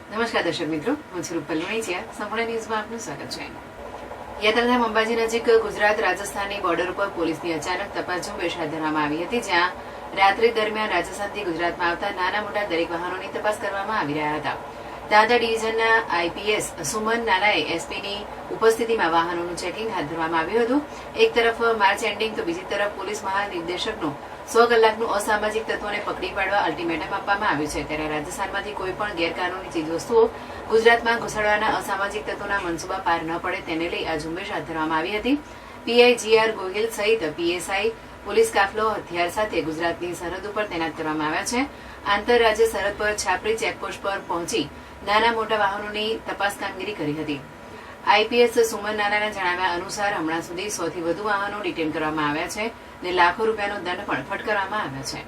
નમસ્કાર દર્શક મિત્રો, હું છું રૂપલ વણિચિયા. સંપૂર્ણ ન્યૂઝમાં આપનું સ્વાગત છે. યાત્રાધામ અંબાજી નજીક ગુજરાત રાજસ્થાનની બોર્ડર ઉપર પોલીસની અચાનક તપાસ ઝુંબેશ હાથ ધરવામાં આવી હતી, જ્યાં રાત્રિ દરમિયાન રાજસ્થાનથી ગુજરાતમાં આવતા નાના મોટા દરેક વાહનોની તપાસ કરવામાં આવી રહ્યા હતા. દાદા ડિવિઝનના આઈપીએસ સુમન નાનાએ એસપીની ઉપસ્થિતિમાં વાહનોનું ચેકિંગ હાથ ધરવામાં આવ્યું હતું. એક તરફ માર્ચ એન્ડિંગ તો બીજી તરફ પોલીસ મહાનિર્દેશકનું 100 કલાકનું અસામાજિક તત્વોને પકડી પાડવા અલ્ટિમેટમ આપવામાં આવ્યું છે. ત્યારે રાજસ્થાનમાંથી કોઈ પણ ગેરકાનૂની ચીજવસ્તુઓ ગુજરાતમાં ઘુસાડવાના અસામાજિક તત્વોના મનસૂબા પાર ન પડે તેને લઈ આ ઝુંબેશ હાથ ધરવામાં આવી હતી. પીઆઈ GR ગોહિલ સહિત પીએસઆઈ પોલીસ કાફલો હથિયાર સાથે ગુજરાતની સરહદ ઉપર તૈનાત કરવામાં આવ્યા છે. આંતરરાજ્ય સરહદ પર છાપરી ચેકપોસ્ટ પર પહોંચી નાના મોટા વાહનોની તપાસ કામગીરી કરી હતી. આઈપીએસ સુમન નાનાના જણાવ્યા અનુસાર હમણાં સુધી 100 થી વધુ વાહનો ડિટેન કરવામાં આવ્યા છે અને લાખો રૂપિયાનો દંડ પણ ફટકારવામાં આવ્યો છે.